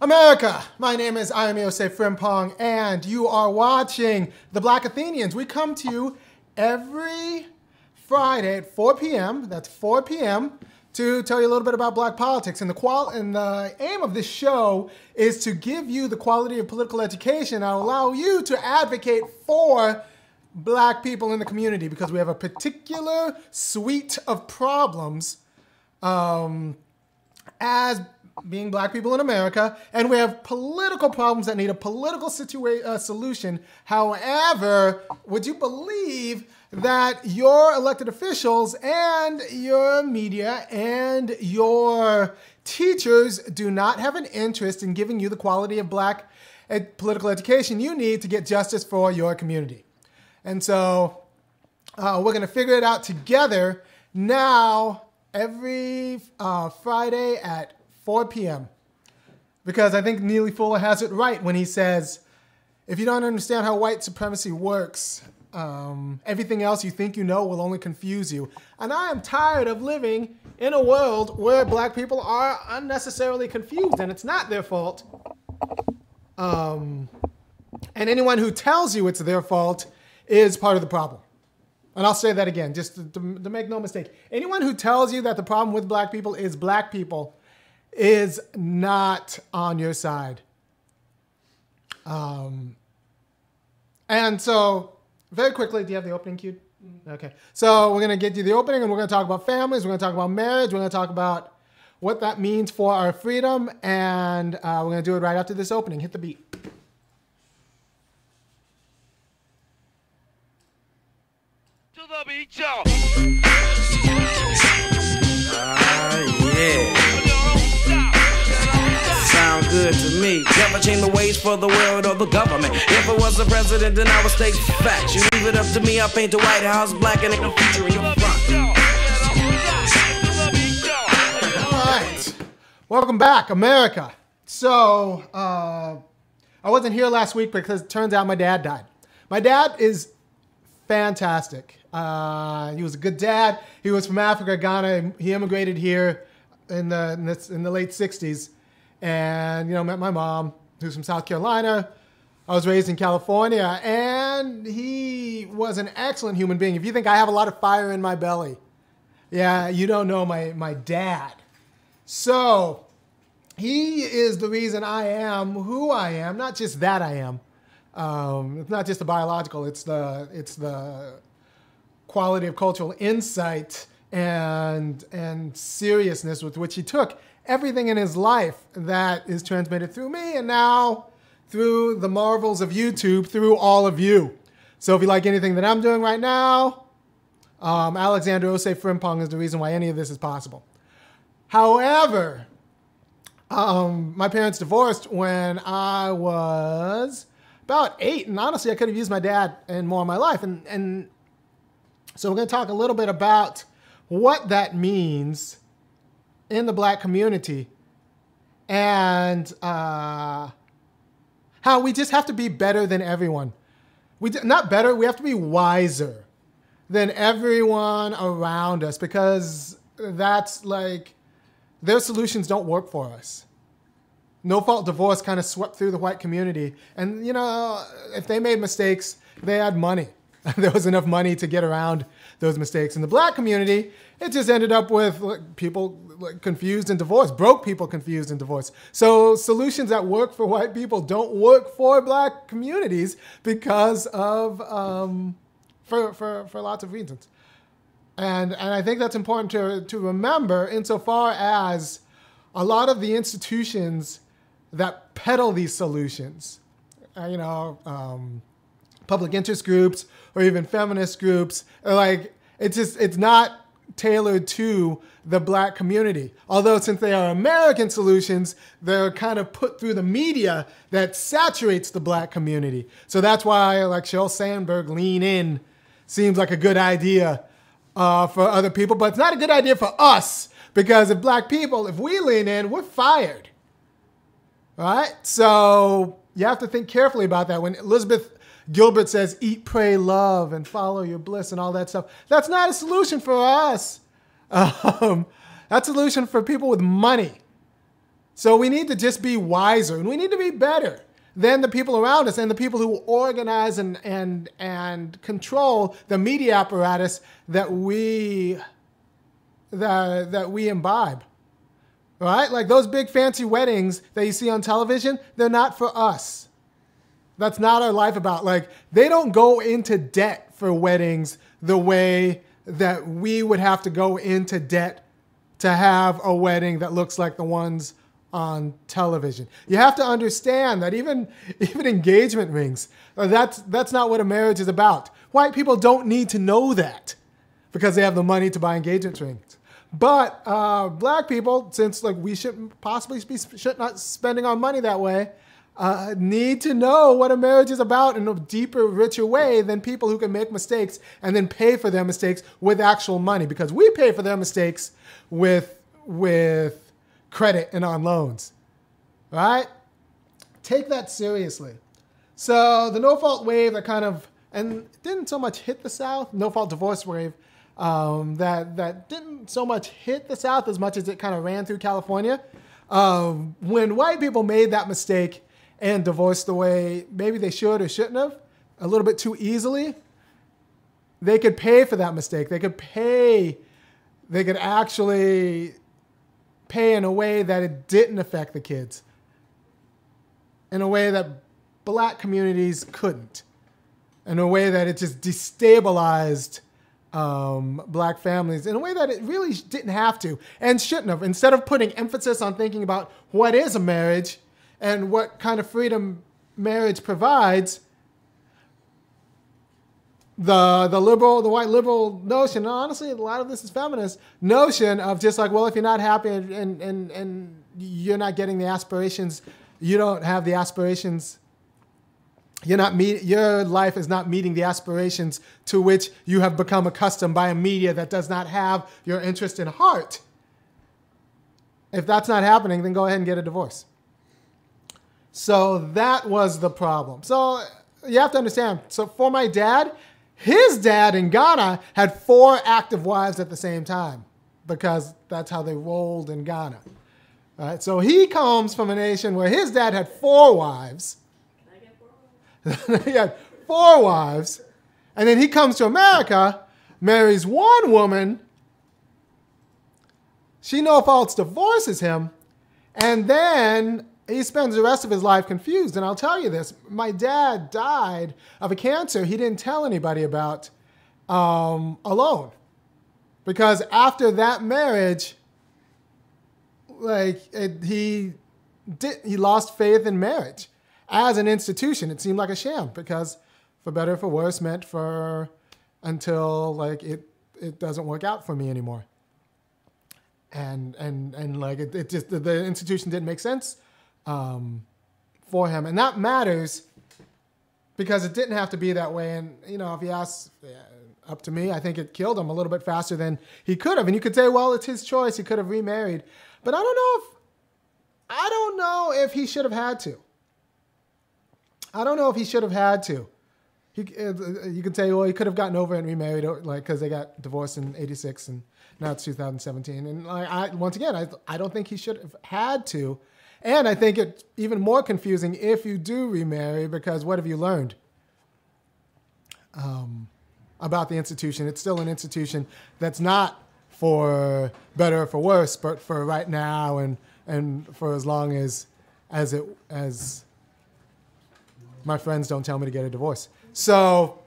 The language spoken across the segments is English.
America, my name is Osei-Frimpong, and you are watching The Black Athenians. We come to you every Friday at 4 p.m., that's 4 p.m., to tell you a little bit about black politics. And the aim of this show is to give you the quality of political education that will allow you to advocate for black people in the community, because we have a particular suite of problems as being black people in America, and we have political problems that need a political solution. However, would you believe that your elected officials and your media and your teachers do not have an interest in giving you the quality of black political education you need to get justice for your community? And so we're going to figure it out together now every Friday at 4 p.m. Because I think Neely Fuller has it right when he says, if you don't understand how white supremacy works, everything else you think you know will only confuse you. And I am tired of living in a world where black people are unnecessarily confused, and it's not their fault. And anyone who tells you it's their fault is part of the problem. And I'll say that again, just to make no mistake. Anyone who tells you that the problem with black people is not on your side. And so, very quickly, do you have the opening queued? Okay. So we're going to get you the opening, and we're going to talk about families, we're going to talk about marriage, we're going to talk about what that means for our freedom, and we're going to do it right after this opening. Hit the beat. To the beat, y'all. Yeah. Sound good to me. Never change the ways for the world or the government. If I was the president, then I would state facts. You leave it up to me, I paint the White House black and it can feature in your front. All right. Welcome back, America. So, I wasn't here last week because it turns out my dad died. My dad is fantastic. He was a good dad. He was from Africa, Ghana. He immigrated here in the late 60s. And, met my mom, who's from South Carolina. I was raised in California, and he was an excellent human being. If you think I have a lot of fire in my belly, yeah, you don't know my dad. So he is the reason I am who I am, not just that I am. It's not just the biological, it's the quality of cultural insight and seriousness with which he took everything in his life that is transmitted through me, and now through the marvels of YouTube, through all of you. So if you like anything that I'm doing right now, Alexander Osei-Frimpong is the reason why any of this is possible. However, my parents divorced when I was about 8, and honestly, I could have used my dad in more of my life. And so we're going to talk a little bit about what that means in the black community, and how we just have to be better than everyone. Not better, we have to be wiser than everyone around us, because that's like, their solutions don't work for us. No-fault divorce kind of swept through the white community, and if they made mistakes, they had money. There was enough money to get around those mistakes. In the black community, it just ended up with people confused and divorced, broke people confused and divorced. So solutions that work for white people don't work for black communities because of, for lots of reasons. And I think that's important to remember, insofar as a lot of the institutions that peddle these solutions, public interest groups or even feminist groups, it's not tailored to the black community. Although since they are American solutions, they're kind of put through the media that saturates the black community. So that's why like Sheryl Sandberg, Lean In seems like a good idea for other people, but it's not a good idea for us, because if black people, if we lean in, we're fired. All right? So you have to think carefully about that. When Elizabeth Gilbert says, eat, pray, love, and follow your bliss and all that stuff, that's not a solution for us. That's a solution for people with money. So we need to just be wiser, and we need to be better than the people around us and the people who organize and control the media apparatus that we imbibe. Right? Like those big fancy weddings that you see on television, they're not for us. That's not our life about. Like, they don't go into debt for weddings the way that we would have to go into debt to have a wedding that looks like the ones on television. You have to understand that even engagement rings, that's not what a marriage is about. White people don't need to know that because they have the money to buy engagement rings. But black people, since like we shouldn't possibly be not spending our money that way, need to know what a marriage is about in a deeper, richer way than people who can make mistakes and then pay for their mistakes with actual money, because we pay for their mistakes with credit and on loans. Right? Take that seriously. So the no-fault wave that kind of, and didn't so much hit the South, no-fault divorce wave, that didn't so much hit the South as much as it kind of ran through California. When white people made that mistake and divorced the way maybe they should or shouldn't have, a little bit too easily, they could pay for that mistake. They could actually pay in a way that it didn't affect the kids, in a way that black communities couldn't, in a way that it just destabilized black families in a way that it really didn't have to and shouldn't have. Instead of putting emphasis on thinking about what is a marriage and what kind of freedom marriage provides, the white liberal notion, and honestly, a lot of this is feminist notion of just like, well, if you're not happy and you're not getting the aspirations, you don't have the aspirations, your life is not meeting the aspirations to which you have become accustomed by a media that does not have your interest in heart. If that's not happening, then go ahead and get a divorce. So that was the problem. So you have to understand. So for my dad, his dad in Ghana had 4 active wives at the same time because that's how they rolled in Ghana. All right, so he comes from a nation where his dad had 4 wives. He had 4 wives. And then he comes to America, marries one woman. She no-faults divorces him. And then he spends the rest of his life confused. And I'll tell you this. My dad died of a cancer he didn't tell anybody about alone. Because after that marriage, he lost faith in marriage. As an institution, it seemed like a sham because, for better or for worse, meant for until like it doesn't work out for me anymore. And like it just the institution didn't make sense for him, and that matters because it didn't have to be that way. And if you ask, up to me, I think it killed him a little bit faster than he could have. And you could say, well, it's his choice; he could have remarried, but I don't know if he should have had to. I don't know if he should have had to. You could say, well, he could have gotten over it and remarried, like because they got divorced in '86 and now it's 2017. And once again, I don't think he should have had to. And I think it's even more confusing if you do remarry, because what have you learned about the institution? It's still an institution that's not for better or for worse, but for right now and for as long as my friends don't tell me to get a divorce. So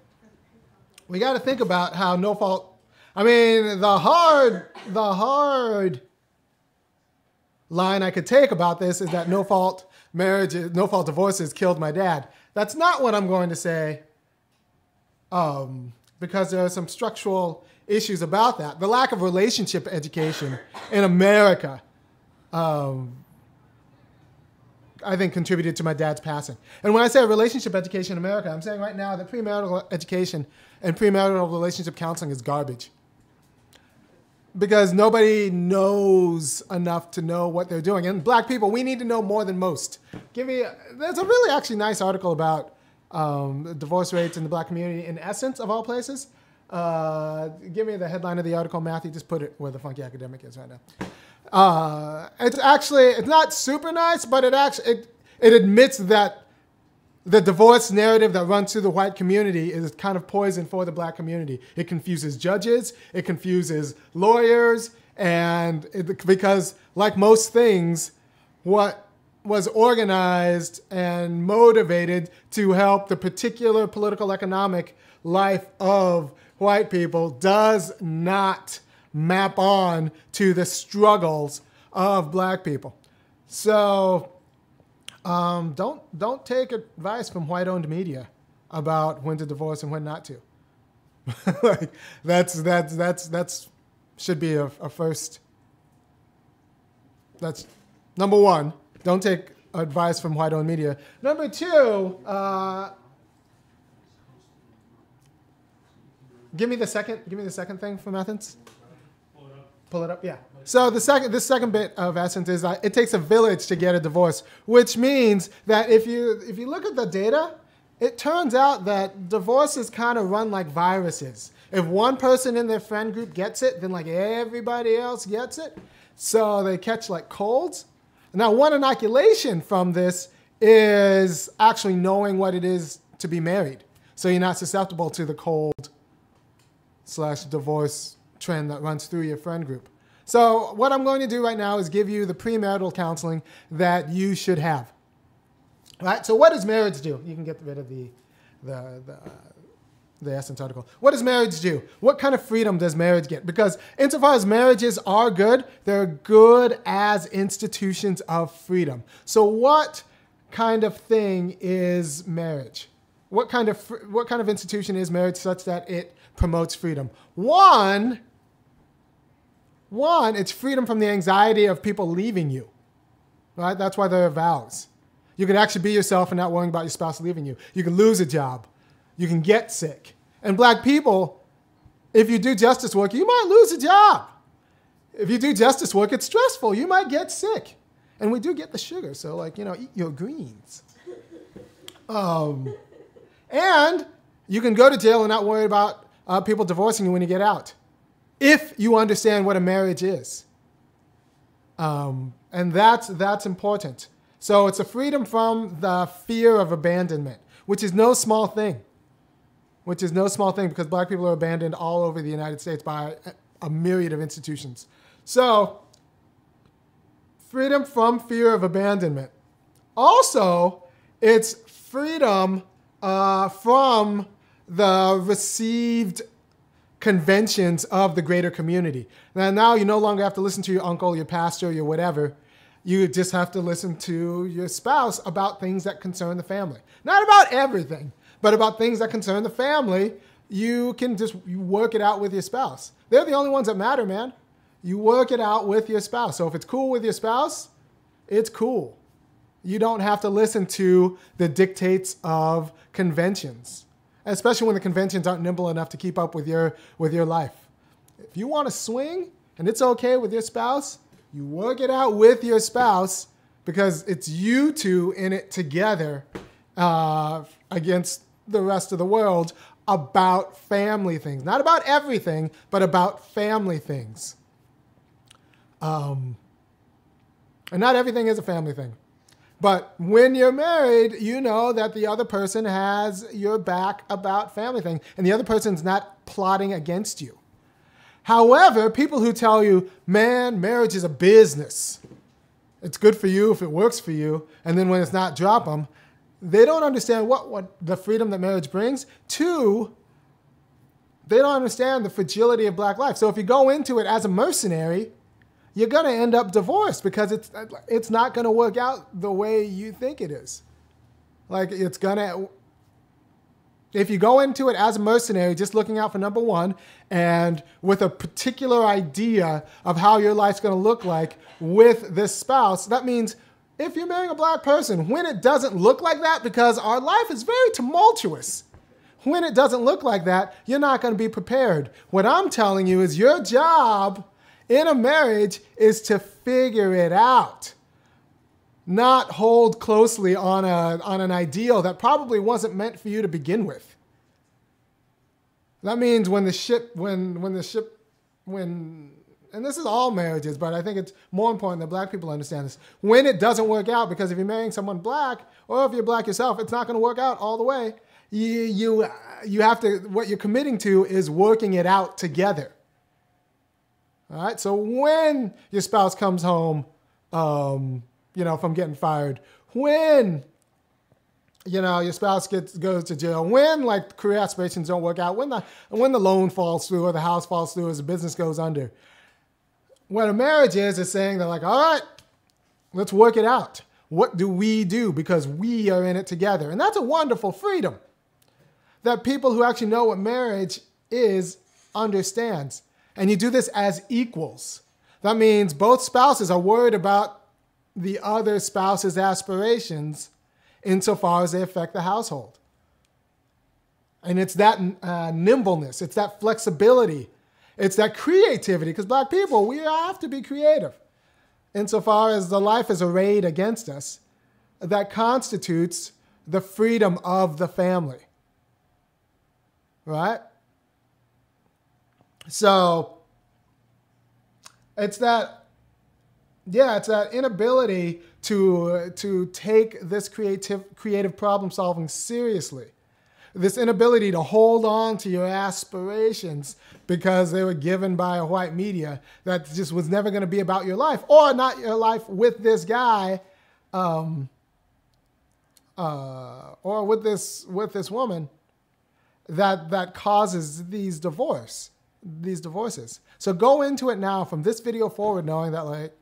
we got to think about how no-fault. I mean, the hard line I could take about this is that no-fault marriages, no-fault divorces killed my dad. That's not what I'm going to say, because there are some structural issues about that. The lack of relationship education in America, I think, contributed to my dad's passing. And when I say relationship education in America, I'm saying right now that premarital education and premarital relationship counseling is garbage. Because nobody knows enough to know what they're doing. And black people, we need to know more than most. There's a really actually nice article about divorce rates in the black community in Essence, of all places. Give me the headline of the article, Matthew. Just put it where the funky academic is right now. It's not super nice, but it admits that the divorce narrative that runs through the white community is kind of poison for the black community. It confuses judges, it confuses lawyers, because like most things, what was organized and motivated to help the particular political economic life of white people does not map on to the struggles of black people. So don't take advice from white-owned media about when to divorce and when not to. Like that's should be a first. That's number one. Don't take advice from white-owned media. Number two, give me the second thing from Athens. Pull it up, yeah. So this second bit of essence is it takes a village to get a divorce, which means that if you look at the data, it turns out that divorces kind of run like viruses. If one person in their friend group gets it, then like everybody else gets it. So they catch like colds. Now, one inoculation from this is actually knowing what it is to be married. So you're not susceptible to the cold/divorce trend that runs through your friend group. So what I'm going to do right now is give you the premarital counseling that you should have. All right, so what does marriage do? You can get rid of the Essence article. What does marriage do? What kind of freedom does marriage get? Because insofar as marriages are good, they're good as institutions of freedom. So what kind of thing is marriage? What kind of institution is marriage such that it promotes freedom? One, it's freedom from the anxiety of people leaving you, right? That's why there are vows. You can actually be yourself and not worrying about your spouse leaving you. You can lose a job. You can get sick. And black people, if you do justice work, you might lose a job. If you do justice work, it's stressful. You might get sick. And we do get the sugar, so eat your greens. And you can go to jail and not worry about people divorcing you when you get out, if you understand what a marriage is. And that's important. So it's a freedom from the fear of abandonment, which is no small thing. Because black people are abandoned all over the United States by a myriad of institutions. So freedom from fear of abandonment. Also, it's freedom from the received conventions of the greater community. Now you no longer have to listen to your uncle, your pastor, your whatever. You just have to listen to your spouse about things that concern the family. Not about everything, but about things that concern the family. You can just work it out with your spouse. They're the only ones that matter, man. You work it out with your spouse. So if it's cool with your spouse, it's cool. You don't have to listen to the dictates of conventions, especially when the conventions aren't nimble enough to keep up with your life. If you want to swing and it's okay with your spouse, you work it out with your spouse because it's you two in it together against the rest of the world about family things. Not about everything, but about family things. And not everything is a family thing. But when you're married, you know that the other person has your back about family things, and the other person's not plotting against you. However, people who tell you, man, marriage is a business. It's good for you if it works for you, and then when it's not, drop them. They don't understand what the freedom that marriage brings. Two, they don't understand the fragility of black life. So if you go into it as a mercenary, you're going to end up divorced because it's not going to work out the way you think it is. If you go into it as a mercenary, just looking out for number one, and with a particular idea of how your life's going to look like with this spouse, that means if you're marrying a black person, when it doesn't look like that, because our life is very tumultuous, when it doesn't look like that, you're not going to be prepared. What I'm telling you is your job in a marriage is to figure it out, not hold closely on an ideal that probably wasn't meant for you to begin with. That means when and this is all marriages, but I think it's more important that black people understand this. When it doesn't work out, because if you're marrying someone black, or if you're black yourself, it's not going to work out all the way. You have to, what you're committing to is working it out together. All right. So when your spouse comes home, from getting fired, when, your spouse goes to jail, when like career aspirations don't work out, when the loan falls through or the house falls through as the business goes under, what a marriage is saying they're like, all right, let's work it out. What do we do? Because we are in it together. And that's a wonderful freedom that people who actually know what marriage is understands. And you do this as equals. That means both spouses are worried about the other spouse's aspirations insofar as they affect the household. And it's that nimbleness, it's that flexibility, it's that creativity, because black people, we have to be creative. Insofar as the life is arrayed against us, that constitutes the freedom of the family. Right? So it's that inability to take this creative problem solving seriously. This inability to hold on to your aspirations because they were given by a white media that just was never going to be about your life, or not your life with this guy, or with this woman, that causes these divorces. So go into it now from this video forward knowing that like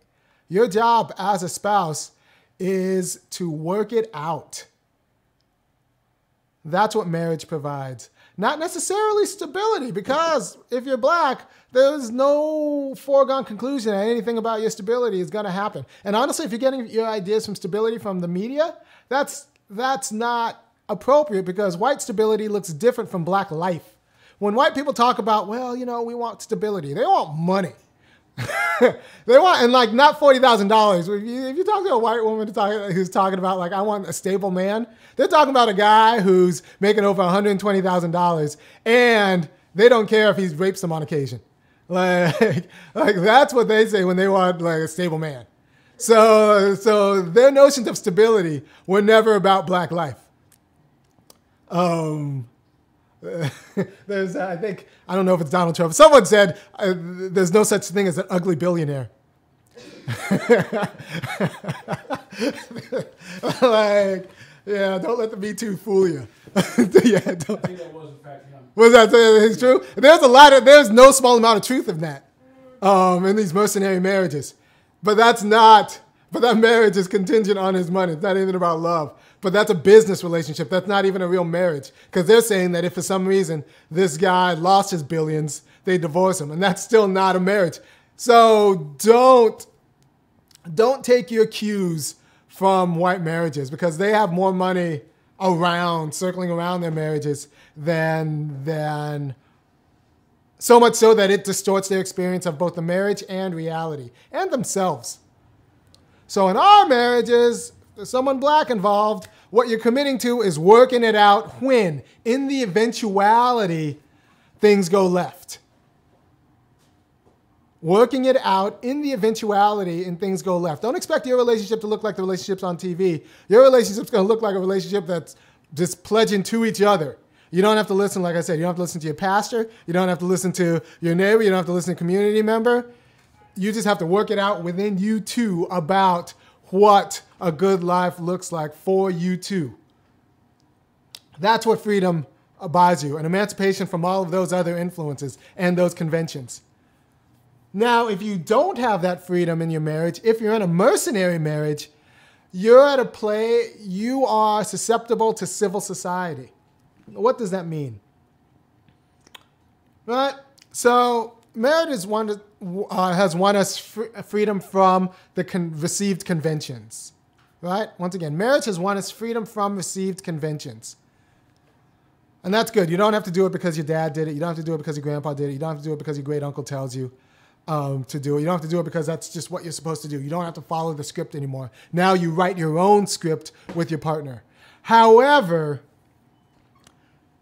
your job as a spouse is to work it out. That's what marriage provides. Not necessarily stability, because if you're black, there's no foregone conclusion that anything about your stability is going to happen. And honestly, if you're getting your ideas from stability from the media, that's not appropriate, because white stability looks different from black life. When white people talk about, well, we want stability, they want money. They want, and like not $40,000. If you talk to a white woman who's talking about like, I want a stable man, they're talking about a guy who's making over $120,000 and they don't care if he rapes them on occasion. Like that's what they say when they want like a stable man. So their notions of stability were never about black life. There's, I don't know if it's Donald Trump. Someone said there's no such thing as an ugly billionaire. Like, yeah, don't let the Me Too fool you. Yeah, I think that was in fact him. Was that it's true? There's no small amount of truth in that, in these mercenary marriages. But that marriage is contingent on his money. It's not even about love. But that's a business relationship. That's not even a real marriage. Because they're saying that if for some reason this guy lost his billions, they divorce him. And that's still not a marriage. So don't take your cues from white marriages, because they have more money circling around their marriages than so much so that it distorts their experience of both the marriage and reality and themselves. So in our marriages, there's someone black involved. What you're committing to is working it out when, in the eventuality, things go left. Working it out in the eventuality and things go left. Don't expect your relationship to look like the relationships on TV. Your relationship's going to look like a relationship that's just pledging to each other. You don't have to listen, like I said, you don't have to listen to your pastor. You don't have to listen to your neighbor. You don't have to listen to a community member. You just have to work it out within you two about what a good life looks like for you two. That's what freedom buys you, an emancipation from all of those other influences and those conventions. Now, if you don't have that freedom in your marriage, if you're in a mercenary marriage, you are susceptible to civil society. What does that mean? Right? So marriage has won us freedom from the received conventions. Right? Once again, marriage has won us freedom from received conventions. And that's good. You don't have to do it because your dad did it. You don't have to do it because your grandpa did it. You don't have to do it because your great uncle tells you to do it. You don't have to do it because that's just what you're supposed to do. You don't have to follow the script anymore. Now you write your own script with your partner. However,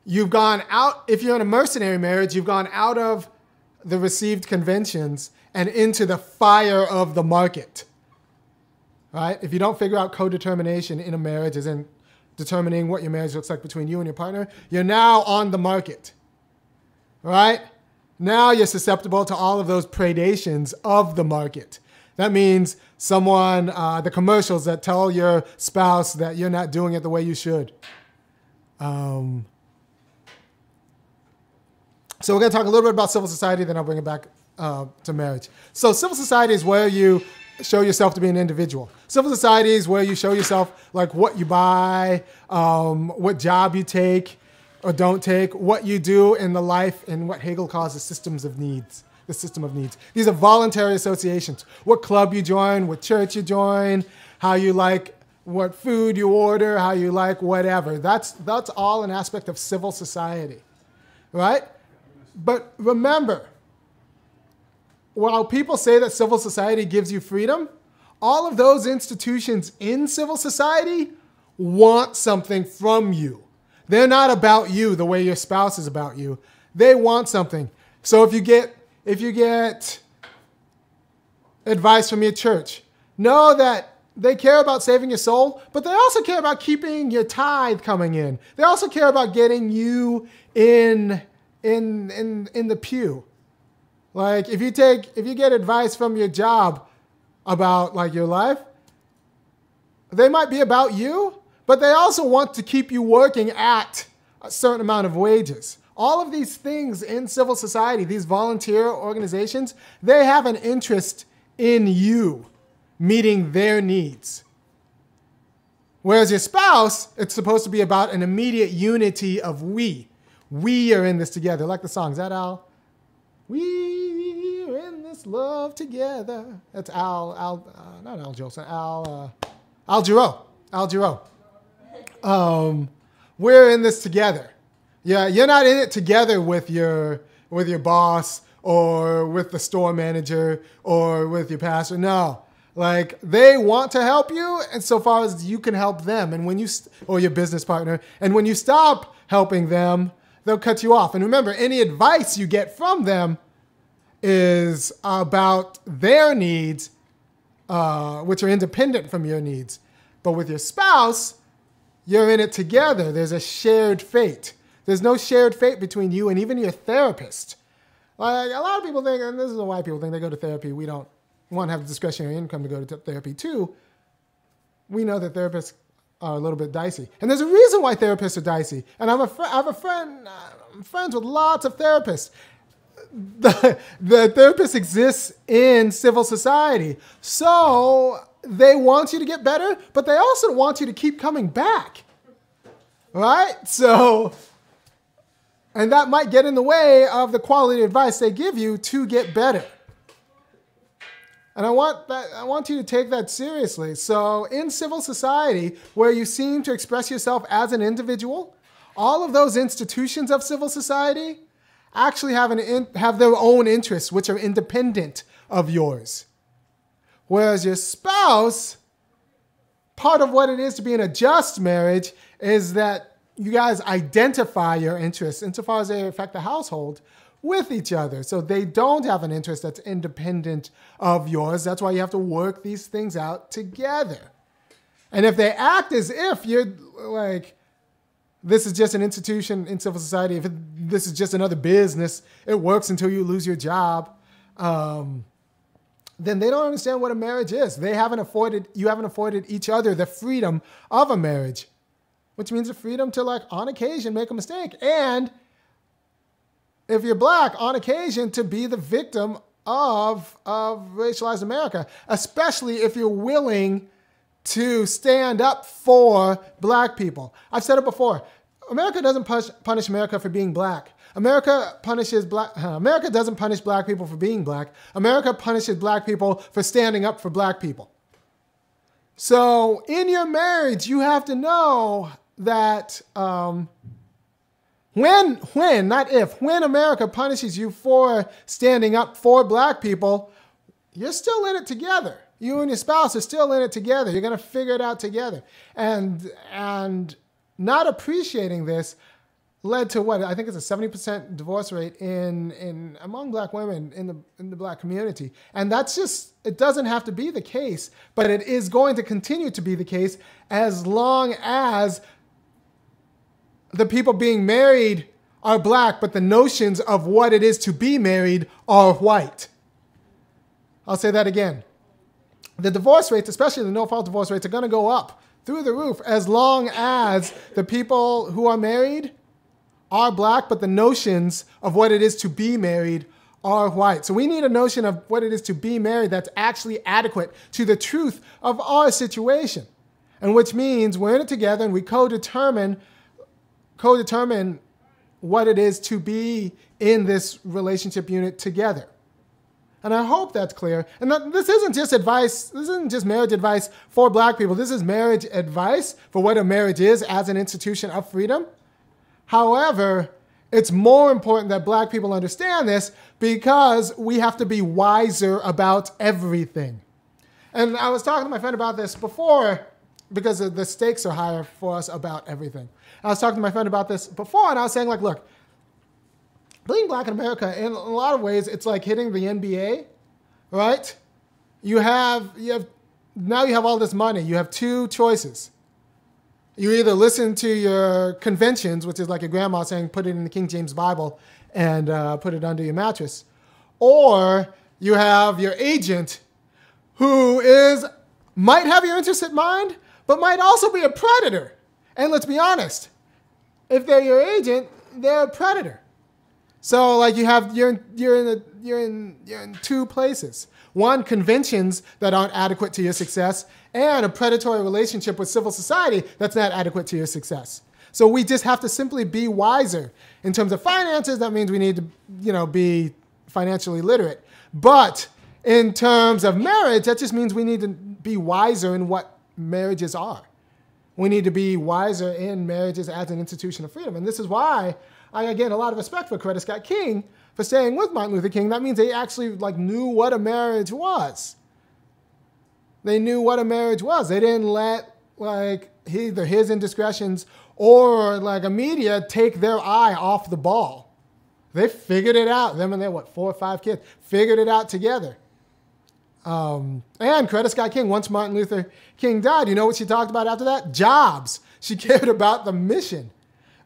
you've gone out, if you're in a mercenary marriage, you've gone out of the received conventions and into the fire of the market. Right? If you don't figure out co-determination in a marriage, as in determining what your marriage looks like between you and your partner, you're now on the market. Right? Now you're susceptible to all of those predations of the market. That means the commercials that tell your spouse that you're not doing it the way you should. So we're going to talk a little bit about civil society, then I'll bring it back to marriage. So civil society is where you show yourself to be an individual. Civil society is where you show yourself like what you buy, what job you take or don't take, what you do in the life, and what Hegel calls the system of needs. These are voluntary associations. What club you join, what church you join, how you like what food you order, how you like whatever. That's all an aspect of civil society, right? But remember, while people say that civil society gives you freedom, all of those institutions in civil society want something from you. They're not about you the way your spouse is about you. They want something. So if you get advice from your church, know that they care about saving your soul, but they also care about keeping your tithe coming in. They also care about getting you in the pew. Like if you get advice from your job about like your life, they might be about you, but they also want to keep you working at a certain amount of wages. All of these things in civil society, these volunteer organizations, they have an interest in you meeting their needs. Whereas your spouse, it's supposed to be about an immediate unity of we. We are in this together. Like the song. Is that Al? We are in this love together. That's not Al Jolson. Al Jarreau. We're in this together. Yeah, you're not in it together with your boss or with the store manager or with your pastor. No, like they want to help you, and so far as you can help them, and or your business partner, and when you stop helping them, they'll cut you off. And remember, any advice you get from them is about their needs, which are independent from your needs. But with your spouse, you're in it together. There's a shared fate. There's no shared fate between you and even your therapist. Like a lot of people think, and this is why people think they go to therapy. We don't want to have discretionary income to go to therapy too. We know that therapists are a little bit dicey. And there's a reason why therapists are dicey. And I have a friend, I'm friends with lots of therapists. The therapist exists in civil society. So they want you to get better, but they also want you to keep coming back. Right? So, and that might get in the way of the quality advice they give you to get better. And I want you to take that seriously. So in civil society, where you seem to express yourself as an individual, all of those institutions of civil society actually have their own interests, which are independent of yours. Whereas your spouse, part of what it is to be in a just marriage is that you guys identify your interests insofar as they affect the household with each other. So they don't have an interest that's independent of yours. That's why you have to work these things out together. And if they act as if you're like, this is just an institution in civil society, if this is just another business, it works until you lose your job, then they don't understand what a marriage is. You haven't afforded each other the freedom of a marriage, which means the freedom to, like, on occasion, make a mistake. And if you're black, on occasion, to be the victim of racialized America, especially if you're willing to stand up for black people. I've said it before. America doesn't punish America for being black. America doesn't punish black people for being black. America punishes black people for standing up for black people. So in your marriage, you have to know that when America punishes you for standing up for black people, you're still in it together. You and your spouse are still in it together. You're going to figure it out together. And not appreciating this led to what I think is a 70% divorce rate in among black women in the black community. And that's just, it doesn't have to be the case, but it is going to continue to be the case as long as the people being married are black, but the notions of what it is to be married are white. I'll say that again. The divorce rates, especially the no-fault divorce rates, are going to go up through the roof as long as the people who are married are black, but the notions of what it is to be married are white. So we need a notion of what it is to be married that's actually adequate to the truth of our situation, and which means we're in it together and we co-determine what it is to be in this relationship unit together. And I hope that's clear. And this isn't just advice. This isn't just marriage advice for black people. This is marriage advice for what a marriage is as an institution of freedom. However, it's more important that black people understand this because we have to be wiser about everything. And I was talking to my friend about this before because the stakes are higher for us about everything. I was talking to my friend about this before, and I was saying, like, look, being black in America, in a lot of ways, it's like hitting the NBA, right? Now you have all this money. You have two choices. You either listen to your conventions, which is like your grandma saying, put it in the King James Bible and put it under your mattress. Or you have your agent who might have your interest in mind, but might also be a predator. And let's be honest, if they're your agent, they're a predator. So like you're in two places. One, conventions that aren't adequate to your success, and a predatory relationship with civil society that's not adequate to your success. So we just have to simply be wiser. In terms of finances, that means we need to, be financially literate. But in terms of marriage, that just means we need to be wiser in what marriages are. We need to be wiser in marriages as an institution of freedom. And this is why I, again, a lot of respect for Coretta Scott King for staying with Martin Luther King. That means they actually knew what a marriage was. They knew what a marriage was. They didn't let either his indiscretions or a media take their eye off the ball. They figured it out. Them and their 4 or 5 kids figured it out together. And Coretta Scott King, once Martin Luther King died, you know what she talked about after that? Jobs. She cared about the mission,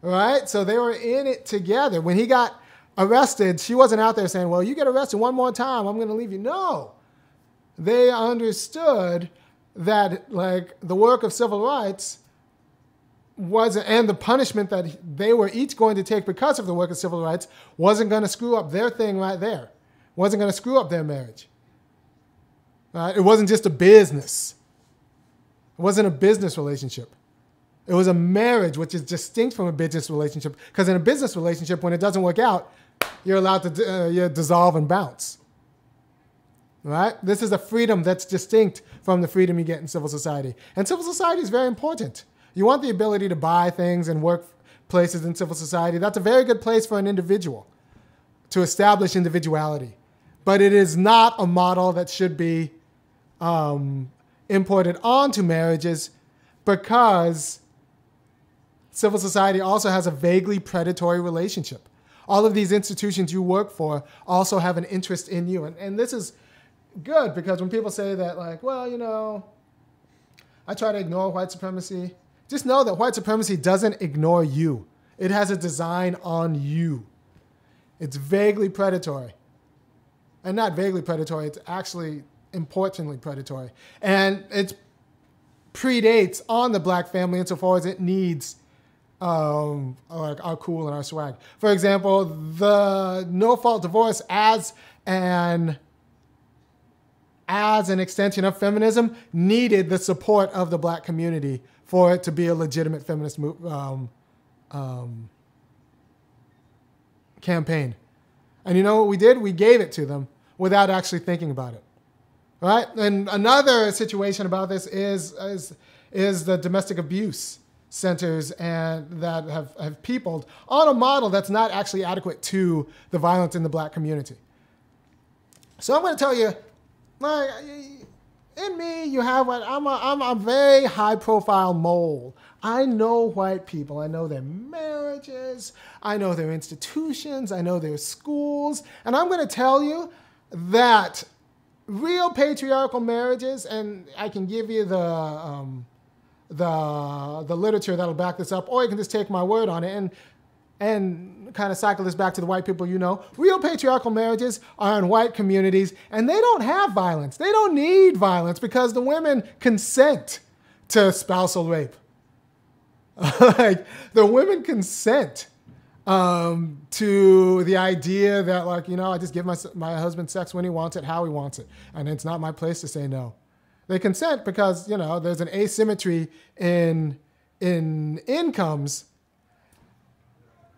right? So they were in it together. When he got arrested, she wasn't out there saying, well, you get arrested one more time, I'm going to leave you. No. They understood that the work of civil rights and the punishment that they were each going to take because of the work of civil rights wasn't going to screw up their thing right there. Wasn't going to screw up their marriage. It wasn't just a business. It wasn't a business relationship. It was a marriage, which is distinct from a business relationship. Because in a business relationship, when it doesn't work out, you're allowed to dissolve and bounce. Right? This is a freedom that's distinct from the freedom you get in civil society. And civil society is very important. You want the ability to buy things and work places in civil society. That's a very good place for an individual to establish individuality. But it is not a model that should be imported onto marriages because civil society also has a vaguely predatory relationship. All of these institutions you work for also have an interest in you. And this is good because when people say that, I try to ignore white supremacy, just know that white supremacy doesn't ignore you. It has a design on you. It's vaguely predatory. And not vaguely predatory, it's actually importantly predatory. And it predates on the black family insofar as it needs our cool and our swag. For example, the no-fault divorce as an extension of feminism needed the support of the black community for it to be a legitimate feminist campaign. And you know what we did? We gave it to them without actually thinking about it, right? And another situation about this is the domestic abuse centers and that have peopled on a model that's not actually adequate to the violence in the black community. So I'm going to tell you, in me, you have what I'm a very high-profile mole. I know white people. I know their marriages. I know their institutions. I know their schools. And I'm going to tell you that real patriarchal marriages, and I can give you the literature that'll back this up, or you can just take my word on it and kind of cycle this back to the white people you know. Real patriarchal marriages are in white communities, and they don't have violence. They don't need violence because the women consent to spousal rape. Like, the women consent to the idea that, like, I just give my husband sex when he wants it, how he wants it, and it's not my place to say no. They consent because, there's an asymmetry in incomes,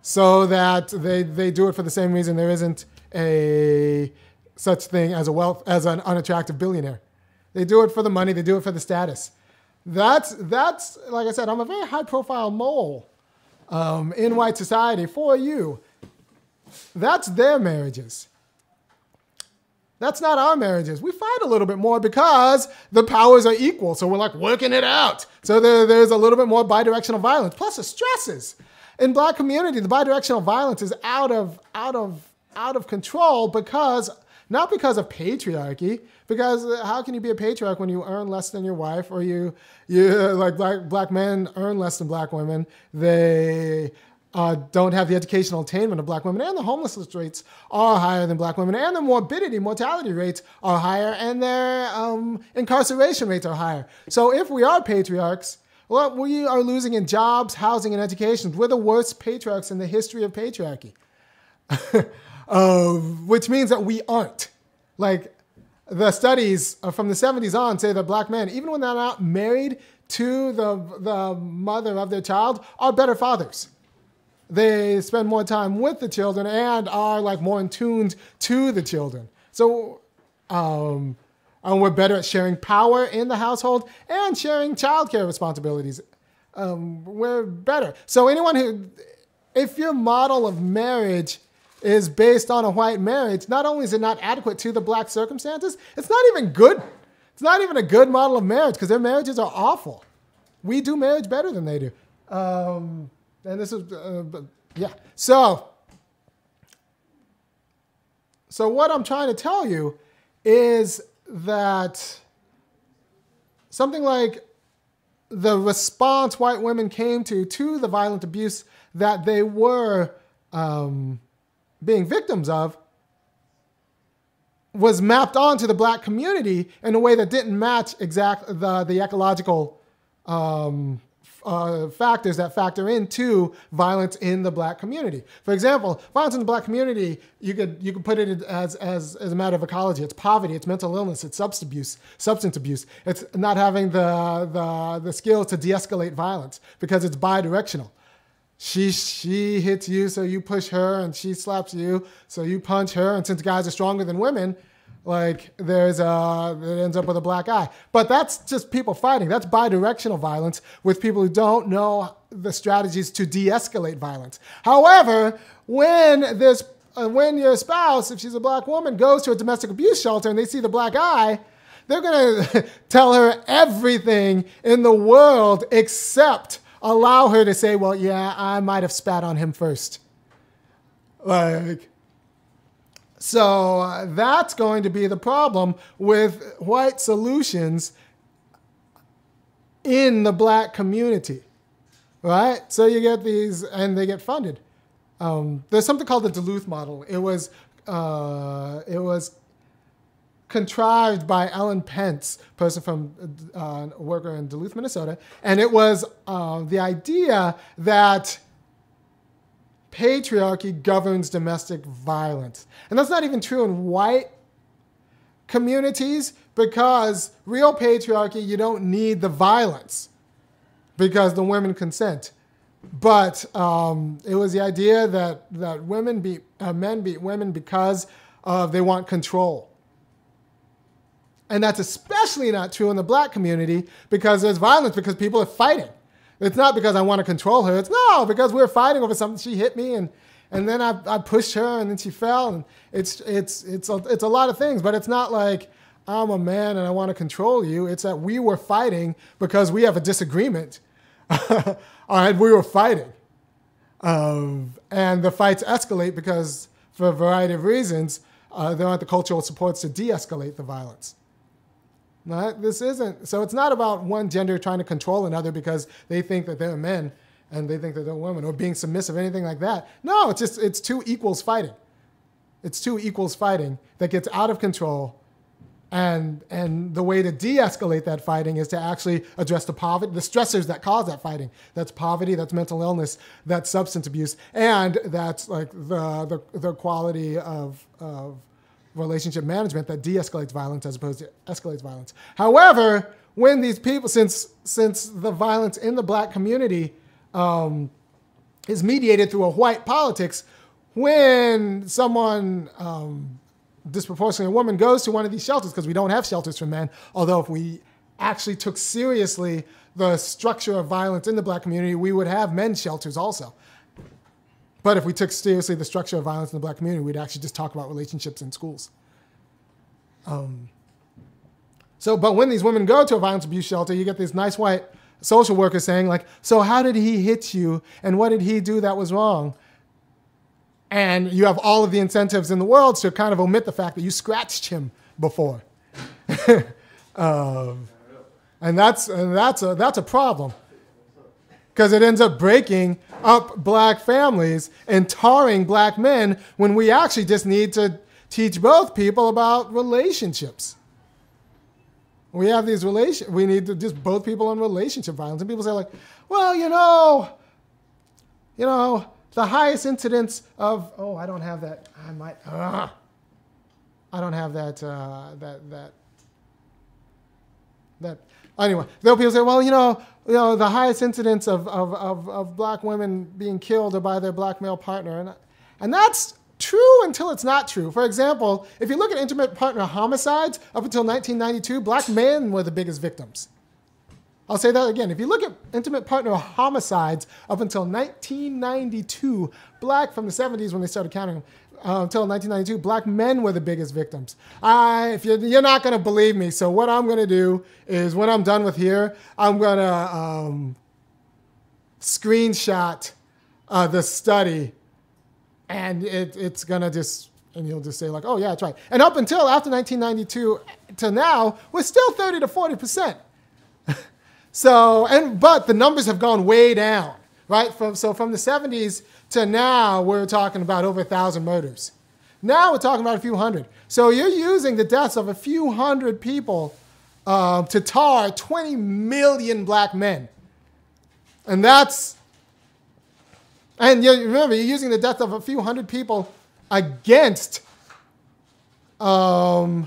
so that they do it for the same reason there isn't a such thing as an unattractive billionaire. They do it for the money. They do it for the status. That's like I said, I'm a very high-profile mole in white society for you. That's their marriages. That's not our marriages. We fight a little bit more because the powers are equal. So we're like working it out. So there's a little bit more bidirectional violence. Plus the stresses. In black community, the bidirectional violence is out of control because, not because of patriarchy, because how can you be a patriarch when you earn less than your wife, or you like black men earn less than black women? They don't have the educational attainment of black women, and the homelessness rates are higher than black women, and the mortality rates are higher, and their incarceration rates are higher. So if we are patriarchs, well, we are losing in jobs, housing, and education. We're the worst patriarchs in the history of patriarchy, which means that we aren't. Like, the studies from the 70s on say that black men, even when they're not married to the mother of their child, are better fathers. They spend more time with the children and are like more in tune to the children. So we're better at sharing power in the household and sharing childcare responsibilities. We're better. So if your model of marriage is based on a white marriage, not only is it not adequate to the black circumstances, it's not even good. It's not even a good model of marriage because their marriages are awful. We do marriage better than they do. And this is, yeah. So what I'm trying to tell you is that something like the response white women came to the violent abuse that they were being victims of was mapped onto the black community in a way that didn't match exactly the ecological factors that factor into violence in the black community. For example, violence in the black community, you could put it as a matter of ecology. It's poverty, it's mental illness, it's substance abuse. It's not having the skills to de-escalate violence because it's bidirectional. She hits you, so you push her, and she slaps you, so you punch her. And since guys are stronger than women, like it ends up with a black eye. But that's just people fighting. That's bidirectional violence with people who don't know the strategies to de-escalate violence. However, when your spouse, if she's a black woman, goes to a domestic abuse shelter and they see the black eye, they're going to tell her everything in the world except allow her to say, well, yeah, I might have spat on him first. So that's going to be the problem with white solutions in the black community, right? So you get these, and they get funded. There's something called the Duluth Model. It was contrived by Ellen Pence, person from a worker in Duluth, Minnesota, and it was the idea that patriarchy governs domestic violence. And that's not even true in white communities, because real patriarchy, you don't need the violence because the women consent. But it was the idea that men beat women because they want control. And that's especially not true in the black community because there's violence, because people are fighting. It's not because I want to control her. It's no, because we're fighting over something. She hit me, and then I pushed her, and then she fell. And it's a lot of things, but it's not like I'm a man and I want to control you. It's that we were fighting because we have a disagreement. All right, we were fighting. And the fights escalate because, for a variety of reasons, there aren't the cultural supports to de-escalate the violence. Right? This isn't, so it's not about one gender trying to control another because they think that they're men and they think that they're women, or being submissive, anything like that. No, it's two equals fighting. It's two equals fighting that gets out of control. And the way to de-escalate that fighting is to actually address the poverty, the stressors that cause that fighting. That's poverty, that's mental illness, that's substance abuse, and that's like the quality of relationship management that de-escalates violence as opposed to escalates violence. However, when these people, since the violence in the black community is mediated through a white politics, when someone, disproportionately a woman, goes to one of these shelters, because we don't have shelters for men, although if we actually took seriously the structure of violence in the black community, we would have men's shelters also. But if we took seriously the structure of violence in the black community, we'd actually just talk about relationships in schools. But when these women go to a violence abuse shelter, you get these nice white social workers saying, like, so how did he hit you? And what did he do that was wrong? And you have all of the incentives in the world to kind of omit the fact that you scratched him before. And that's a problem. Because it ends up breaking up black families and tarring black men when we actually just need to teach both people about relationships. We have these we need to just both people on relationship violence. And people say, like, well, you know, the highest incidence of, I don't have that. I don't have that. Anyway, there'll be people say, well, you know, the highest incidence of black women being killed are by their black male partner, and that's true until it's not true. For example, if you look at intimate partner homicides, up until 1992, black men were the biggest victims. I'll say that again. If you look at intimate partner homicides up until 1992, from the 70s when they started counting them, until 1992, black men were the biggest victims. If you're not going to believe me, so what I'm going to do is when I'm done with here, I'm going to screenshot the study, and it's going to just, and you'll just say like, oh yeah, that's right. And up until after 1992 to now, we're still 30 to 40%. But the numbers have gone way down, right? From the 70s to now, we're talking about over 1,000 murders. Now we're talking about a few hundred. So you're using the deaths of a few hundred people to tar 20 million black men. And remember, you're using the death of a few hundred people against a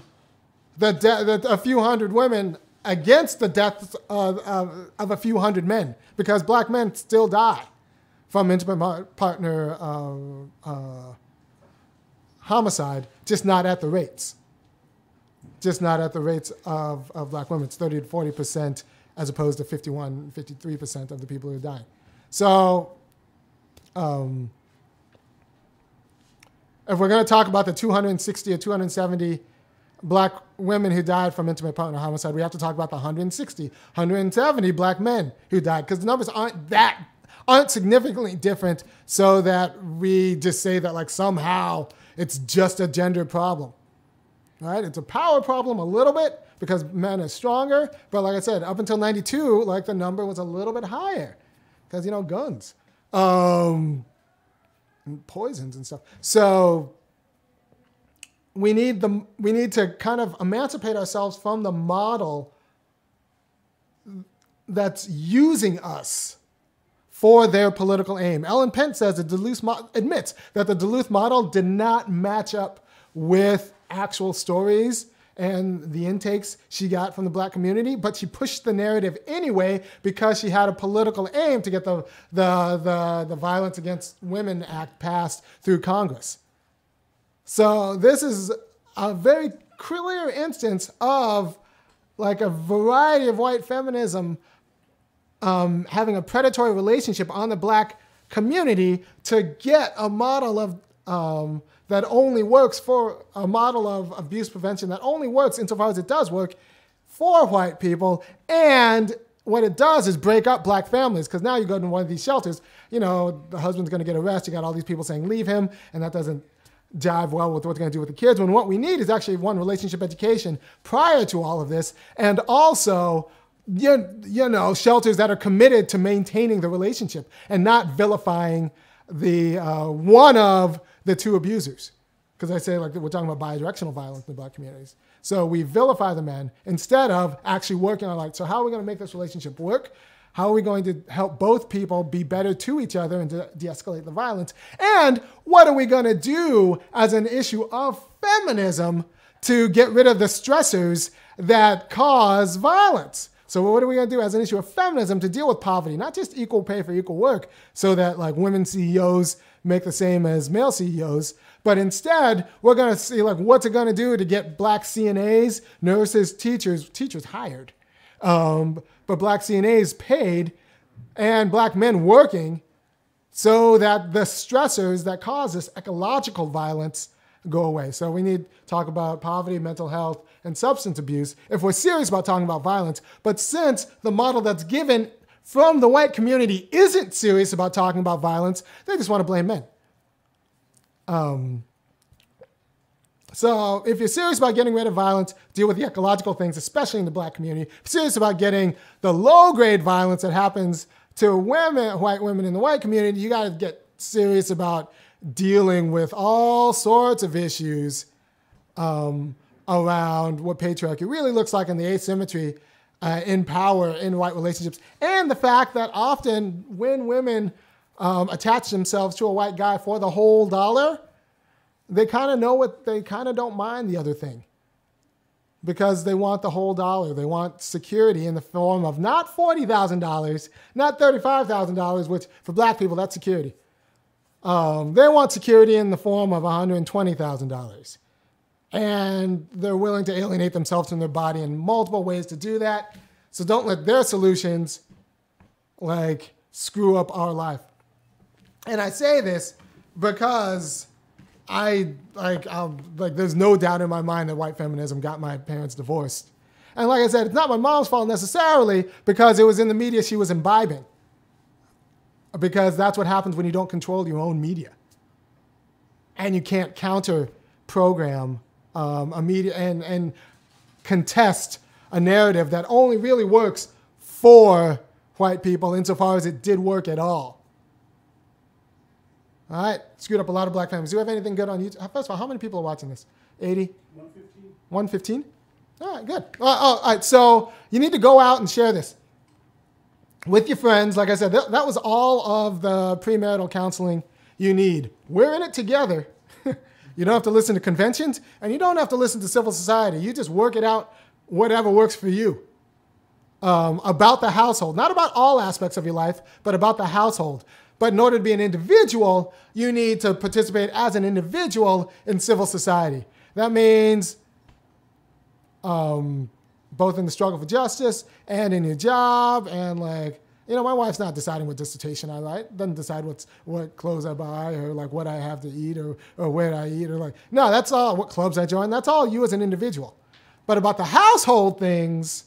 few hundred women against the deaths of a few hundred men, because black men still die from intimate partner homicide, just not at the rates. Just not at the rates of black women. It's 30 to 40% as opposed to 51, 53% of the people who are dying. So if we're going to talk about the 260 or 270 black women who died from intimate partner homicide, we have to talk about the 160, 170 black men who died, because the numbers aren't significantly different so that we just say that like somehow it's just a gender problem. Right? It's a power problem a little bit because men are stronger, but like I said, up until 92, like the number was a little bit higher because, guns, and poisons and stuff. So we need to kind of emancipate ourselves from the model that's using us for their political aim. Ellen Pence says admits that the Duluth model did not match up with actual stories and the intakes she got from the black community, but she pushed the narrative anyway because she had a political aim to get the Violence Against Women Act passed through Congress. So this is a very clear instance of like a variety of white feminism having a predatory relationship on the black community to get a model of that only works for a model of abuse prevention that only works insofar as it does work for white people. And what it does is break up black families, because now you go to one of these shelters, you know, the husband's going to get arrested. You got all these people saying, leave him. And that doesn't jive well with what's going to do with the kids. When what we need is actually one, relationship education prior to all of this. And also, you know, shelters that are committed to maintaining the relationship and not vilifying the one of the two abusers. Because I say, like, we're talking about bidirectional violence in the black communities. So we vilify the men instead of actually working on, like, so how are we going to make this relationship work? How are we going to help both people be better to each other and to de-escalate the violence? And what are we going to do as an issue of feminism to get rid of the stressors that cause violence? So what are we going to do as an issue of feminism to deal with poverty? Not just equal pay for equal work so that, like, women CEOs make the same as male CEOs, but instead we're going to see, like, what's it going to do to get black CNAs, nurses, teachers hired, but black CNAs paid and black men working so that the stressors that cause this ecological violence go away. So we need to talk about poverty, mental health, and substance abuse if we're serious about talking about violence. But since the model that's given from the white community isn't serious about talking about violence, they just want to blame men. So if you're serious about getting rid of violence, deal with the ecological things, especially in the black community. If you're serious about getting the low-grade violence that happens to women, white women in the white community, you got to get serious about dealing with all sorts of issues around what patriarchy really looks like and the asymmetry in power in white relationships. And the fact that often when women attach themselves to a white guy for the whole dollar, they kind of know what, they kind of don't mind the other thing because they want the whole dollar. They want security in the form of not $40,000, not $35,000, which for black people, that's security. They want security in the form of $120,000. And they're willing to alienate themselves from their body in multiple ways to do that. So don't let their solutions, like, screw up our life. And I say this because there's no doubt in my mind that white feminism got my parents divorced. And like I said, it's not my mom's fault necessarily because it was in the media she was imbibing. Because that's what happens when you don't control your own media. And you can't counter program a media and contest a narrative that only really works for white people insofar as it did work at all. All right, screwed up a lot of black families. Do you have anything good on YouTube? First of all, how many people are watching this? 80? 115. 115? All right, good. All right, so you need to go out and share this with your friends. Like I said, that was all of the premarital counseling you need. We're in it together. You don't have to listen to conventions, and you don't have to listen to civil society. You just work it out, whatever works for you. About the household, not about all aspects of your life, but about the household. But in order to be an individual, you need to participate as an individual in civil society. That means both in the struggle for justice and in your job. And, like, you know, my wife's not deciding what dissertation I write, doesn't decide what clothes I buy or, like, what I have to eat or where I eat or, like, no, that's all, what clubs I join. That's all you as an individual. But about the household things,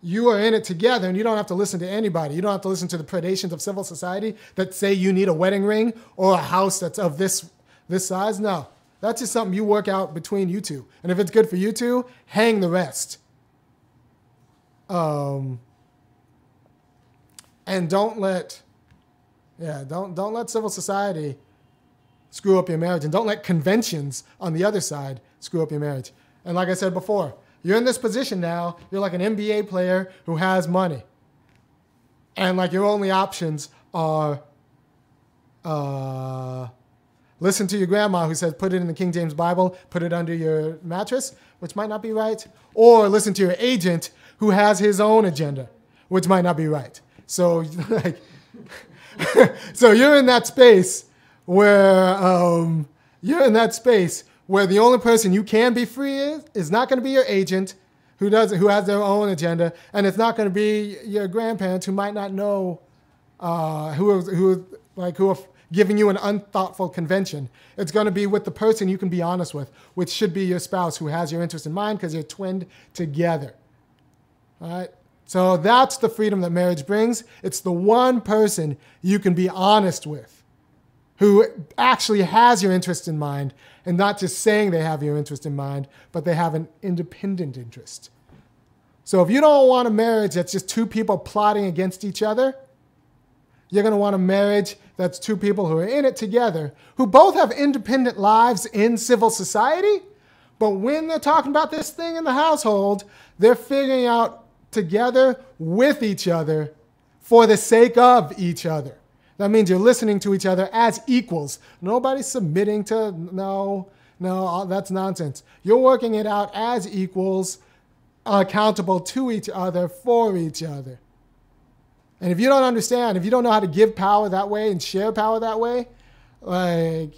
you are in it together, and you don't have to listen to anybody. You don't have to listen to the predations of civil society that say you need a wedding ring or a house that's of this size. No, that's just something you work out between you two. And if it's good for you two, hang the rest. And don't let civil society screw up your marriage, and don't let conventions on the other side screw up your marriage. And like I said before, you're in this position now, you're like an NBA player who has money. And, like, your only options are listen to your grandma who says put it in the King James Bible, put it under your mattress, which might not be right, or listen to your agent who has his own agenda, which might not be right. So, like, so you're in that space where the only person you can be free is not going to be your agent who has their own agenda, and it's not going to be your grandparents who might not know who are giving you an unthoughtful convention. It's going to be with the person you can be honest with, which should be your spouse who has your interest in mind because you're twinned together. All right? So that's the freedom that marriage brings. It's the one person you can be honest with who actually has your interest in mind and not just saying they have your interest in mind, but they have an independent interest. So if you don't want a marriage that's just two people plotting against each other, you're going to want a marriage that's two people who are in it together, who both have independent lives in civil society, but when they're talking about this thing in the household, they're figuring out together with each other for the sake of each other. That means you're listening to each other as equals. Nobody's submitting to, no, that's nonsense. You're working it out as equals, accountable to each other, for each other. And if you don't understand, if you don't know how to give power that way and share power that way, like,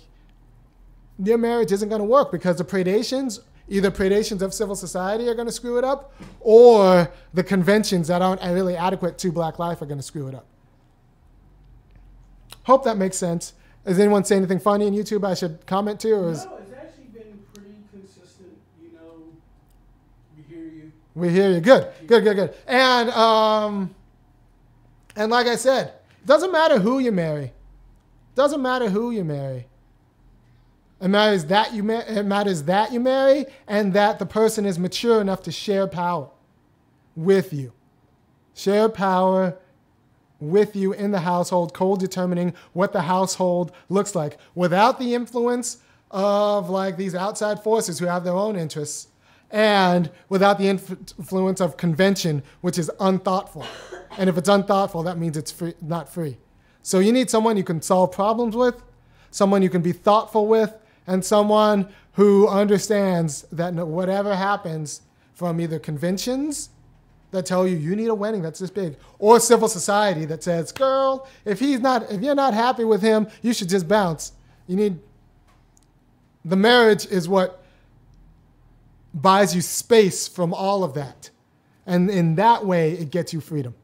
your marriage isn't going to work because the predations, either predations of civil society are going to screw it up, or the conventions that aren't really adequate to black life are going to screw it up. Hope that makes sense. Does anyone say anything funny on YouTube I should comment to? Or is... No, it's actually been pretty consistent. You know, we hear you. We hear you. Good. And like I said, it doesn't matter who you marry. Doesn't matter who you marry. It matters that you marry and that the person is mature enough to share power with you. Share power with you in the household, co-determining what the household looks like without the influence of like these outside forces who have their own interests, and without the influence of convention, which is unthoughtful. And if it's unthoughtful, that means it's free, not free. So you need someone you can solve problems with, someone you can be thoughtful with, and someone who understands that whatever happens from either conventions that tell you you need a wedding that's this big, or civil society that says, girl, if you're not happy with him, you should just bounce. The marriage is what buys you space from all of that. And in that way, it gets you freedom.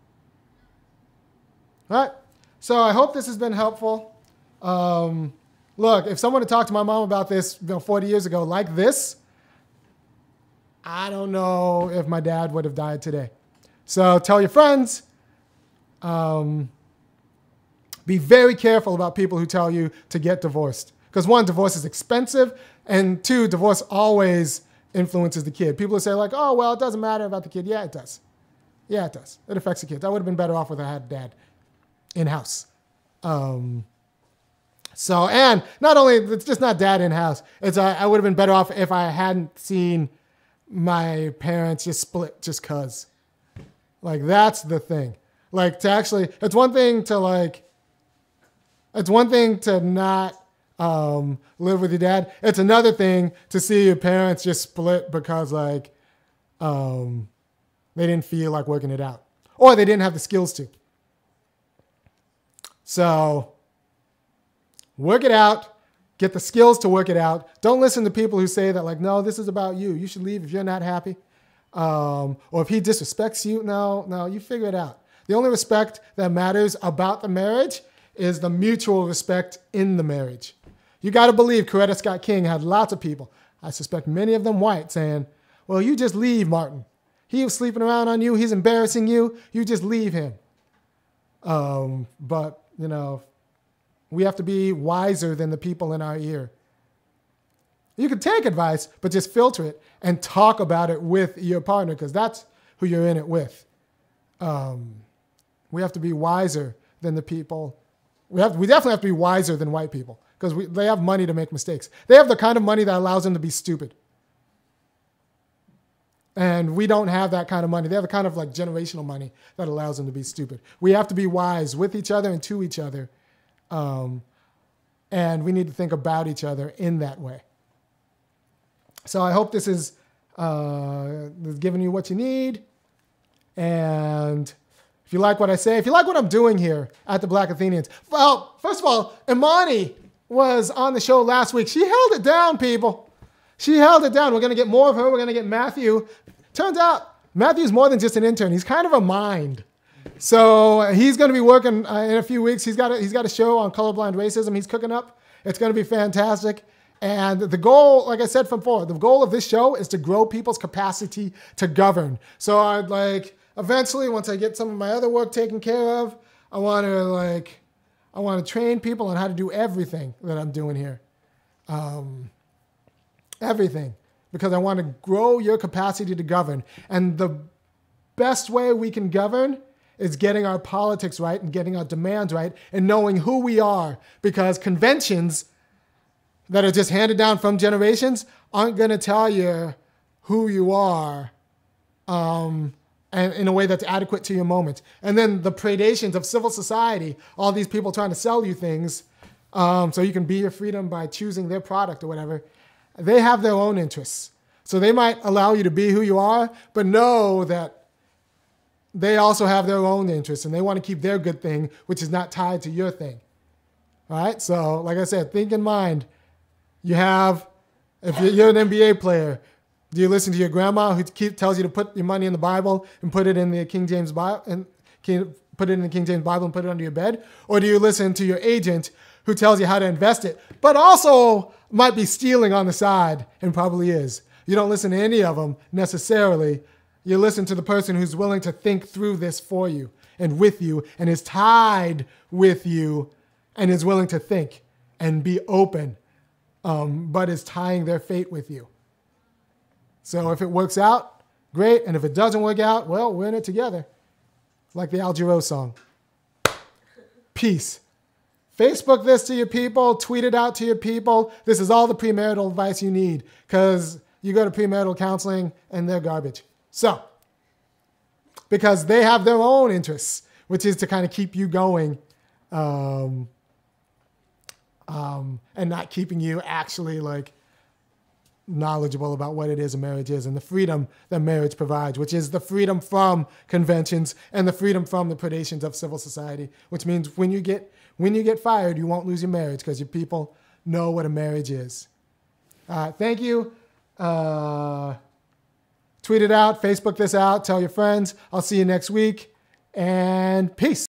All right? So I hope this has been helpful. Look, if someone had talked to my mom about this 40 years ago like this, I don't know if my dad would have died today. So tell your friends. Be very careful about people who tell you to get divorced. Because one, divorce is expensive. And two, divorce always influences the kid. People who say like, oh, well, it doesn't matter about the kid. Yeah, it does. Yeah, it does. It affects the kids. I would have been better off if I had a dad in-house. So, and not only, it's just not dad in-house. It's I would have been better off if I hadn't seen my parents just split just cause. Like, that's the thing. Like, to actually, it's one thing to not live with your dad. It's another thing to see your parents just split because, like, they didn't feel like working it out. Or they didn't have the skills to. So, work it out. Get the skills to work it out. Don't listen to people who say that, like, no, this is about you. You should leave if you're not happy. Or if he disrespects you, no, you figure it out. The only respect that matters about the marriage is the mutual respect in the marriage. You got to believe Coretta Scott King had lots of people, I suspect many of them white, saying, well, you just leave Martin. He was sleeping around on you. He's embarrassing you. You just leave him. But, you know, we have to be wiser than the people in our ear. You can take advice, but just filter it and talk about it with your partner because that's who you're in it with. We have to be wiser than the people. We definitely have to be wiser than white people because they have money to make mistakes. They have the kind of money that allows them to be stupid. And we don't have that kind of money. They have the kind of like generational money that allows them to be stupid. We have to be wise with each other and to each other. And we need to think about each other in that way. So I hope this is giving you what you need. And if you like what I say, if you like what I'm doing here at the Black Athenians, well, first of all, Imani was on the show last week. She held it down, people. She held it down. We're going to get more of her. We're going to get Matthew. Turns out Matthew's more than just an intern. He's kind of a mind. So he's going to be working in a few weeks. He's got a show on colorblind racism he's cooking up. It's going to be fantastic. And the goal, like I said from before, the goal of this show is to grow people's capacity to govern. So I'd like, eventually, once I get some of my other work taken care of, I want to train people on how to do everything that I'm doing here. Everything. Because I want to grow your capacity to govern. And the best way we can govern is getting our politics right and getting our demands right and knowing who we are. Because conventions that are just handed down from generations aren't going to tell you who you are and in a way that's adequate to your moment. And then the predations of civil society, all these people trying to sell you things so you can be your freedom by choosing their product or whatever, they have their own interests. So they might allow you to be who you are, but know that they also have their own interests and they want to keep their good thing, which is not tied to your thing. All right? So like I said, think in mind. You have, if you're an NBA player, do you listen to your grandma who tells you to put your money in the Bible and put it in the King James Bible and put it in the King James Bible and put it under your bed? Or do you listen to your agent who tells you how to invest it, but also might be stealing on the side and probably is? You don't listen to any of them necessarily. You listen to the person who's willing to think through this for you and with you and is tied with you and is willing to think and be open. But is tying their fate with you. So if it works out, great. And if it doesn't work out, well, we're in it together. Like the Al Jarreau song. Peace. Facebook this to your people. Tweet it out to your people. This is all the premarital advice you need because you go to premarital counseling and they're garbage. So, because they have their own interests, which is to kind of keep you going and not keeping you actually like knowledgeable about what it is a marriage is and the freedom that marriage provides, which is the freedom from conventions and the freedom from the predations of civil society, which means when you get fired, you won't lose your marriage because your people know what a marriage is. Thank you. Tweet it out, Facebook this out, tell your friends. I'll see you next week, and peace.